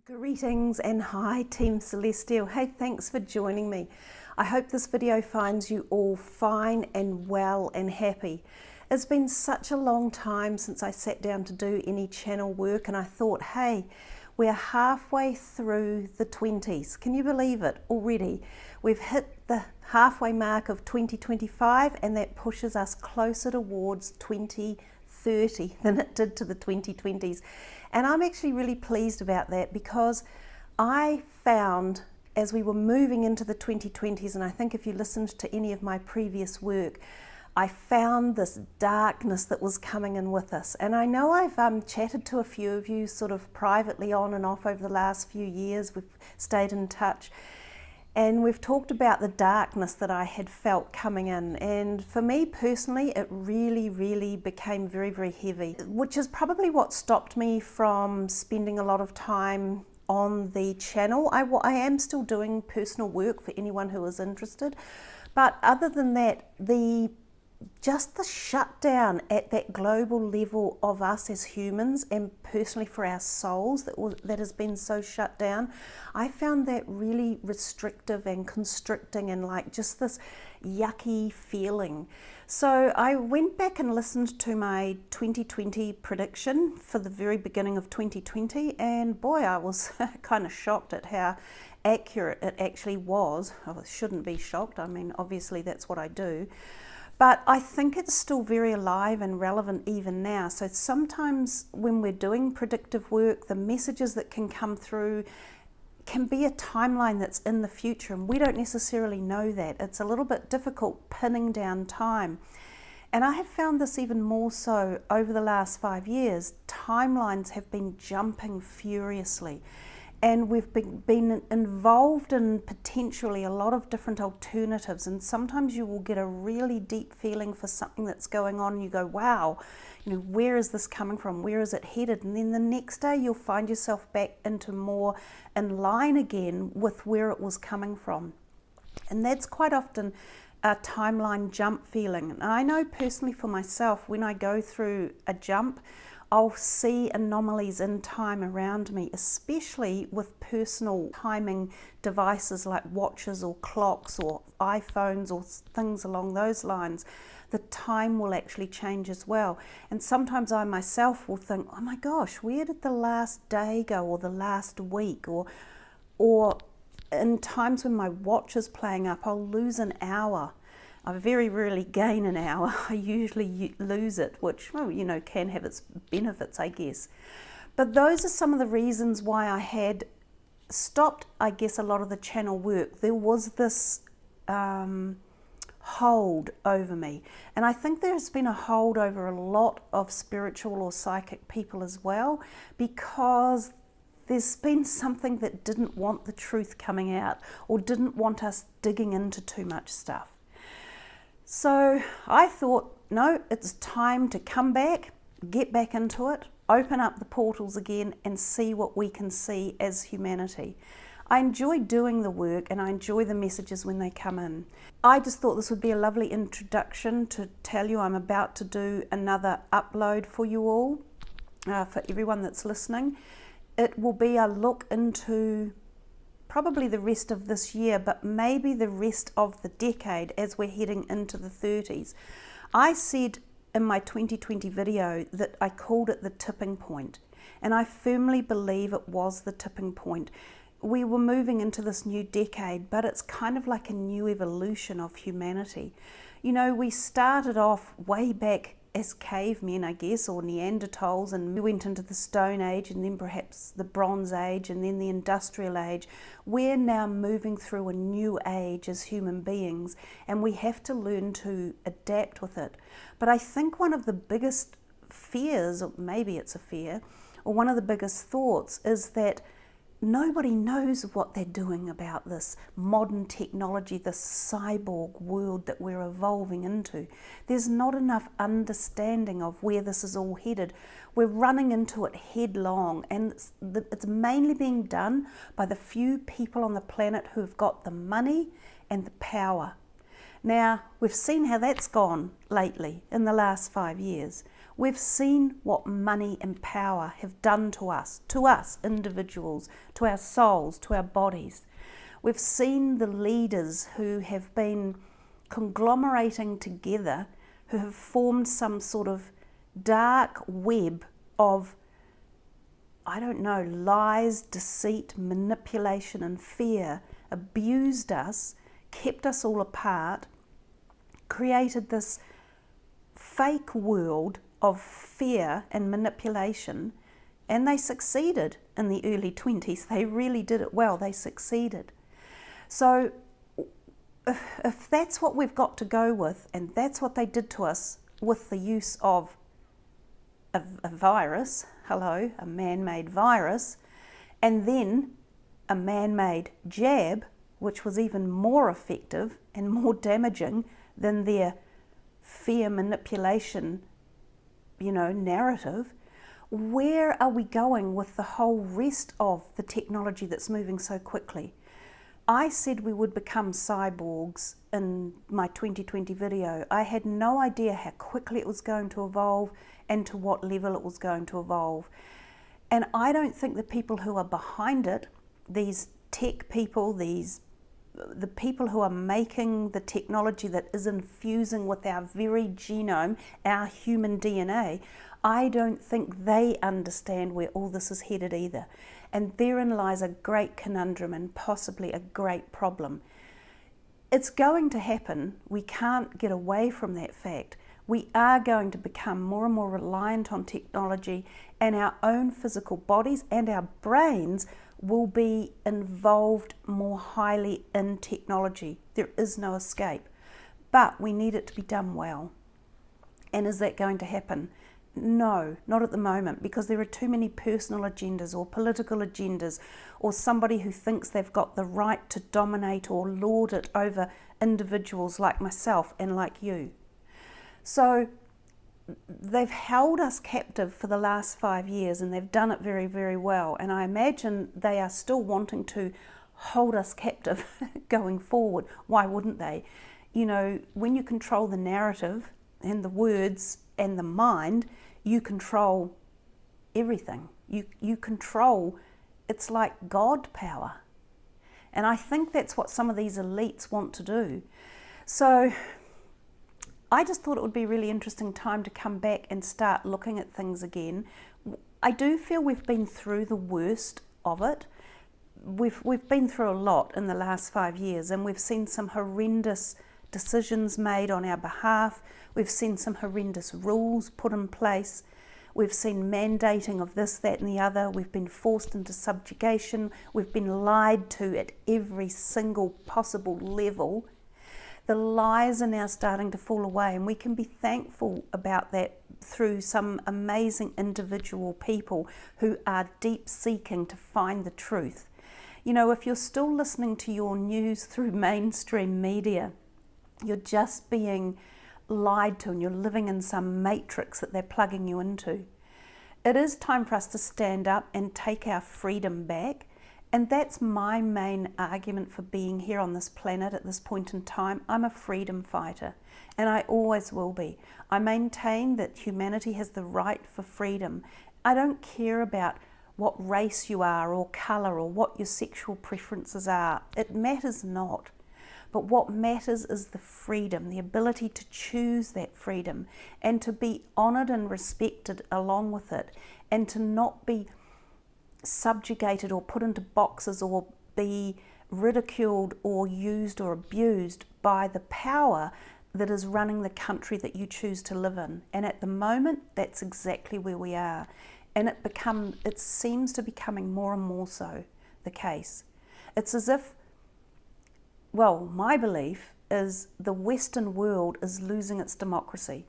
Greetings and hi Team Celestial. Hey, thanks for joining me. I hope this video finds you all fine and well and happy. It's been such a long time since I sat down to do any channel work, and I thought, hey, we're halfway through the 20s. Can you believe it already? We've hit the halfway mark of 2025, and that pushes us closer towards 2030 than it did to the 2020s. And I'm actually really pleased about that, because I found as we were moving into the 2020s, and I think if you listened to any of my previous work, I found this darkness that was coming in with us. And I know I've chatted to a few of you sort of privately on and off over the last few years. We've stayed in touch. And we've talked about the darkness that I had felt coming in. And for me personally, it really became very, very heavy, which is probably what stopped me from spending a lot of time on the channel. I am still doing personal work for anyone who is interested. But other than that, just the shutdown at that global level of us as humans, and personally for our souls that has been so shut down, I found that really restrictive and constricting, and like just this yucky feeling. So I went back and listened to my 2020 prediction for the very beginning of 2020, and boy, I was kind of shocked at how accurate it actually was. I shouldn't be shocked. I mean, obviously that's what I do. But I think it's still very alive and relevant even now. So sometimes when we're doing predictive work, the messages that can come through can be a timeline that's in the future, and we don't necessarily know that. It's a little bit difficult pinning down time. And I have found this even more so over the last 5 years. Timelines have been jumping furiously. And we've been involved in potentially a lot of different alternatives, and sometimes you will get a really deep feeling for something that's going on, and you go, wow, where is this coming from? Where is it headed? And then the next day you'll find yourself back into more in line again with where it was coming from. And that's quite often a timeline jump feeling. And I know personally for myself, when I go through a jump, I'll see anomalies in time around me, especially with personal timing devices like watches or clocks or iPhones or things along those lines. The time will actually change as well. And sometimes I myself will think, oh my gosh, where did the last day go, or the last week? Or in times when my watch is playing up, I'll lose an hour. I very rarely gain an hour. I usually lose it, which, can have its benefits, I guess. But those are some of the reasons why I had stopped, I guess, a lot of the channel work. There was this hold over me. And I think there's been a hold over a lot of spiritual or psychic people as well, because there's been something that didn't want the truth coming out, or didn't want us digging into too much stuff. So I thought, no, it's time to come back, get back into it, open up the portals again and see what we can see as humanity. I enjoy doing the work, and I enjoy the messages when they come in. I just thought this would be a lovely introduction to tell you I'm about to do another upload for you all, for everyone that's listening. It will be a look into probably the rest of this year, but maybe the rest of the decade as we're heading into the 30s. I said in my 2020 video that I called it the tipping point, and I firmly believe it was the tipping point. We were moving into this new decade, but it's kind of like a new evolution of humanity. We started off way back as cavemen, I guess, or Neanderthals, and we went into the Stone Age, and then perhaps the Bronze Age, and then the Industrial Age. We're now moving through a new age as human beings, and we have to learn to adapt with it. But I think one of the biggest fears, or maybe it's a fear, or one of the biggest thoughts, is that nobody knows what they're doing about this modern technology, this cyborg world that we're evolving into. There's not enough understanding of where this is all headed. We're running into it headlong, and it's mainly being done by the few people on the planet who've got the money and the power. Now, we've seen how that's gone lately in the last 5 years. We've seen what money and power have done to us individuals, to our souls, to our bodies. We've seen the leaders who have been conglomerating together, who have formed some sort of dark web of, I don't know, lies, deceit, manipulation and fear, abused us, kept us all apart, created this fake world of fear and manipulation, and they succeeded in the early 20s. They really did it well. They succeeded. So if that's what we've got to go with, and that's what they did to us with the use of a virus, a man-made virus, and then a man-made jab, which was even more effective and more damaging than their fear manipulation, narrative, where are we going with the whole rest of the technology that's moving so quickly? I said we would become cyborgs in my 2020 video. I had no idea how quickly it was going to evolve and to what level it was going to evolve. And I don't think the people who are behind it, these tech people, the people who are making the technology that is infusing with our very genome, our human DNA, I don't think they understand where all this is headed either. And therein lies a great conundrum and possibly a great problem. It's going to happen. We can't get away from that fact. We are going to become more and more reliant on technology, and our own physical bodies and our brains will be involved more highly in technology. There is no escape, but we need it to be done well. And is that going to happen? No, not at the moment, because there are too many personal agendas or political agendas, or somebody who thinks they've got the right to dominate or lord it over individuals like myself and like you. So they've held us captive for the last 5 years, and they've done it very, very well. And I imagine they are still wanting to hold us captive going forward. Why wouldn't they? When you control the narrative and the words and the mind, you control everything. You control, it's like God power. And I think that's what some of these elites want to do. So I just thought it would be a really interesting time to come back and start looking at things again. I do feel we've been through the worst of it. We've been through a lot in the last 5 years, and we've seen some horrendous decisions made on our behalf. We've seen some horrendous rules put in place. We've seen mandating of this, that and the other. We've been forced into subjugation. We've been lied to at every single possible level. The lies are now starting to fall away, and we can be thankful about that through some amazing individual people who are deep seeking to find the truth. If you're still listening to your news through mainstream media, you're just being lied to, and you're living in some matrix that they're plugging you into. It is time for us to stand up and take our freedom back. And that's my main argument for being here on this planet at this point in time. I'm a freedom fighter, and I always will be. I maintain that humanity has the right for freedom. I don't care about what race you are or colour or what your sexual preferences are. It matters not. But what matters is the freedom, the ability to choose that freedom and to be honoured and respected along with it, and to not be subjugated or put into boxes or be ridiculed or used or abused by the power that is running the country that you choose to live in. And at the moment, that's exactly where we are. And it seems to be becoming more and more so the case. It's as if, my belief is the Western world is losing its democracy.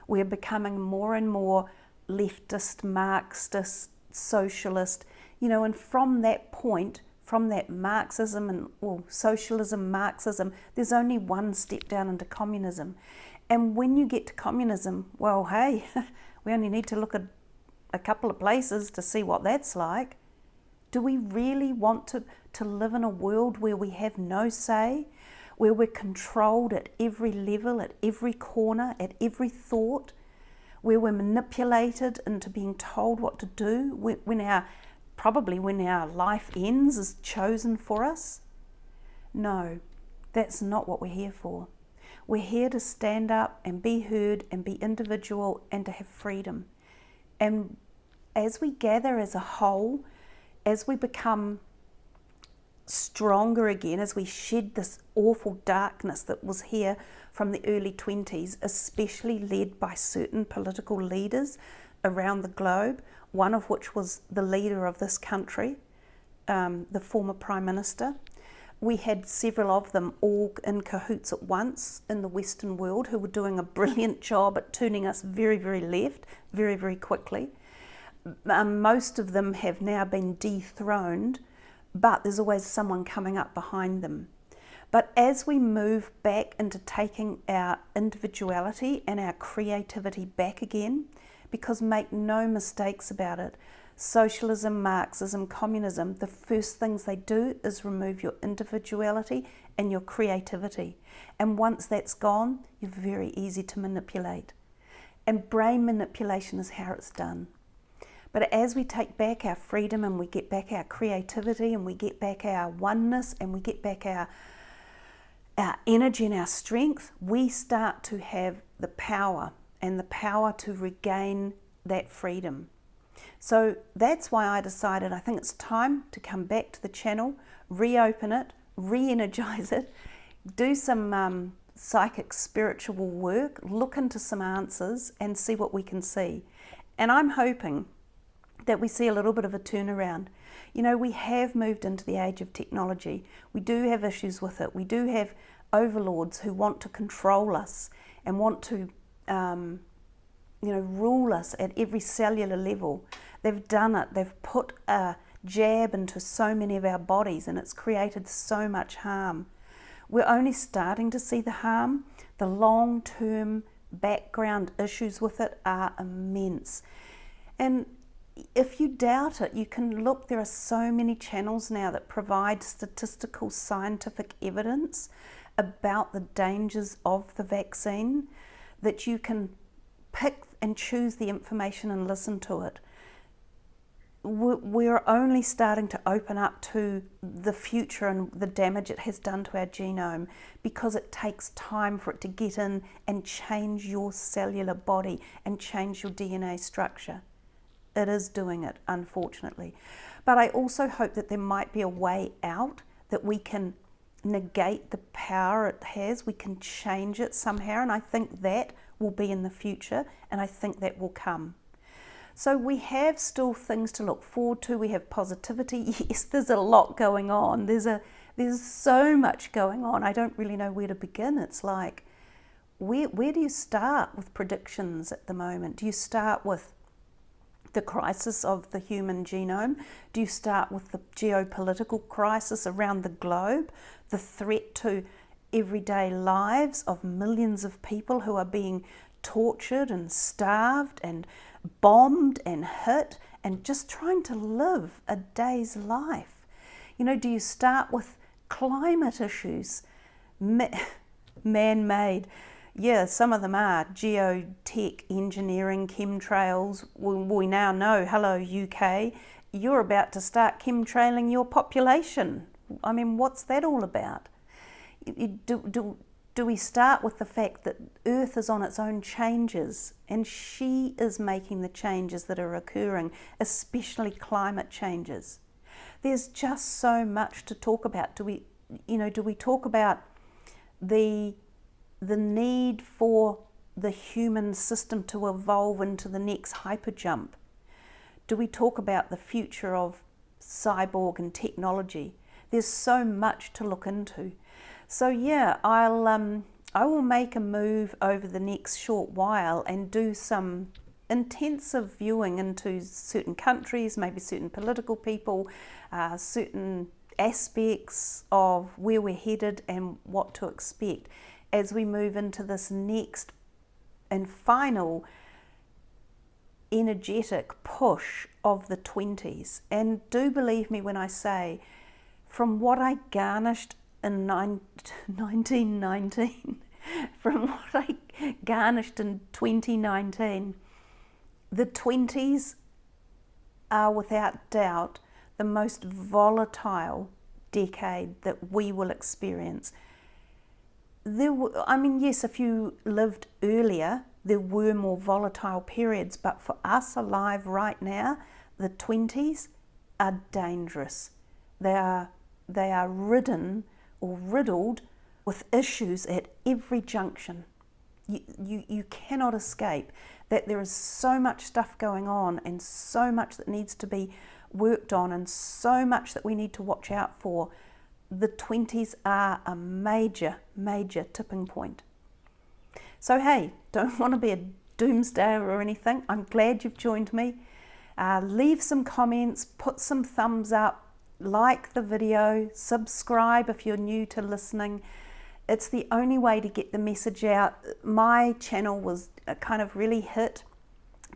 We're becoming more and more leftist, Marxist, socialist, and from that point, from that Marxism and socialism, Marxism, there's only one step down into communism. And when you get to communism, we only need to look at a couple of places to see what that's like. Do we really want to live in a world where we have no say, where we're controlled at every level, at every corner, at every thought, where we're manipulated into being told what to do, when our life ends is chosen for us. No, that's not what we're here for. We're here to stand up and be heard and be individual and to have freedom. And as we gather as a whole, as we become stronger again, as we shed this awful darkness that was here from the early 20s, especially led by certain political leaders around the globe, one of which was the leader of this country, the former Prime Minister. We had several of them all in cahoots at once in the Western world who were doing a brilliant job at turning us very, very left, very, very quickly. Most of them have now been dethroned, but there's always someone coming up behind them. But as we move back into taking our individuality and our creativity back again, because make no mistakes about it, socialism, Marxism, communism, the first things they do is remove your individuality and your creativity. And once that's gone, you're very easy to manipulate. And brain manipulation is how it's done. But as we take back our freedom and we get back our creativity and we get back our oneness and we get back our energy and our strength, we start to have the power and the power to regain that freedom. So that's why I decided I think it's time to come back to the channel, reopen it, re-energize it, do some psychic spiritual work, look into some answers and see what we can see. And I'm hoping that we see a little bit of a turnaround. You know, we have moved into the age of technology. We do have issues with it. We do have overlords who want to control us and want to rule us at every cellular level. They've done it. They've put a jab into so many of our bodies and it's created so much harm. We're only starting to see the harm. The long-term background issues with it are immense. And if you doubt it, you can look. There are so many channels now that provide statistical scientific evidence about the dangers of the vaccine, that you can pick and choose the information and listen to it. We're only starting to open up to the future and the damage it has done to our genome, because it takes time for it to get in and change your cellular body and change your DNA structure. It is doing it, unfortunately. But I also hope that there might be a way out, that we can negate the power it has, we can change it somehow, and I think that will be in the future, and I think that will come. So we have still things to look forward to. We have positivity. Yes, there's a lot going on. There's so much going on. I don't really know where to begin. It's like, where do you start with predictions at the moment? Do you start with the crisis of the human genome? Do you start with the geopolitical crisis around the globe, the threat to everyday lives of millions of people who are being tortured and starved and bombed and hit and just trying to live a day's life? You know, do you start with climate issues, man-made? Yeah, some of them are geotech, engineering, chemtrails. We now know, hello UK, you're about to start chemtrailing your population. I mean, what's that all about? Do we start with the fact that Earth is on its own changes, and she is making the changes that are occurring, especially climate changes? There's just so much to talk about. Do we talk about the need for the human system to evolve into the next hyper jump? Do we talk about the future of cyborg and technology? There's so much to look into. So yeah, I will make a move over the next short while and do some intensive viewing into certain countries, maybe certain political people, certain aspects of where we're headed and what to expect as we move into this next and final energetic push of the 20s. And do believe me when I say, from what I garnished in 1919 from what I garnished in 2019. The 20s are without doubt the most volatile decade that we will experience. Yes, if you lived earlier, there were more volatile periods, but for us alive right now, the 20s are dangerous. They are ridden or riddled with issues at every junction. You cannot escape that there is so much stuff going on and so much that needs to be worked on and so much that we need to watch out for. The 20s are a major, major tipping point. So hey, don't want to be a doomsdayer or anything. I'm glad you've joined me. Leave some comments, put some thumbs up, like the video, subscribe if you're new to listening. It's the only way to get the message out. My channel was kind of really hit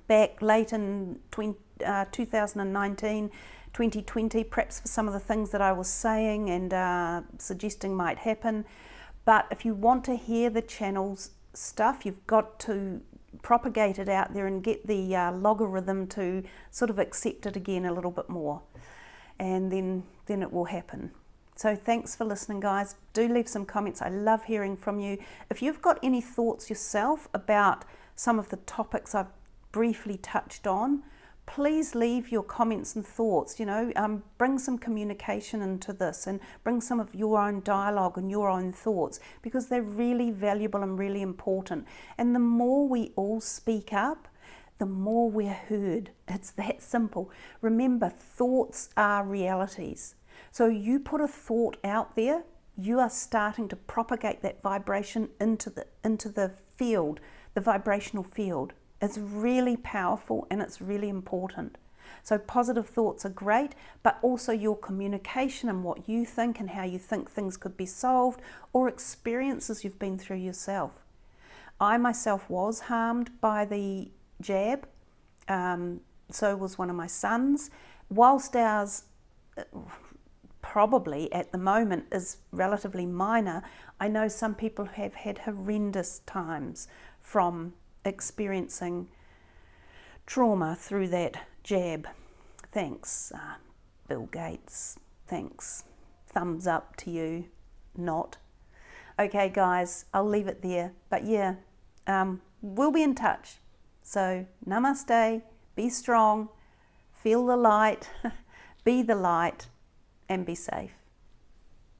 back late in 2019, 2020, perhaps for some of the things that I was saying and suggesting might happen. But if you want to hear the channel's stuff, you've got to propagate it out there and get the logarithm to sort of accept it again a little bit more. And then it will happen. So thanks for listening, guys. Do leave some comments. I love hearing from you. If you've got any thoughts yourself about some of the topics I've briefly touched on, please leave your comments and thoughts. Bring some communication into this and bring some of your own dialogue and your own thoughts, because they're really valuable and really important. And the more we all speak up, the more we're heard. It's that simple. Remember, thoughts are realities. So you put a thought out there, you are starting to propagate that vibration into the field, the vibrational field. It's really powerful and it's really important. So positive thoughts are great, but also your communication and what you think and how you think things could be solved, or experiences you've been through yourself. I myself was harmed by the jab, so was one of my sons. Whilst ours probably at the moment is relatively minor, I know some people have had horrendous times from experiencing trauma through that jab. Thanks, Bill Gates. Thanks. Thumbs up to you. Not. Okay, guys, I'll leave it there. But yeah, we'll be in touch. So, namaste, be strong, feel the light, be the light, and be safe.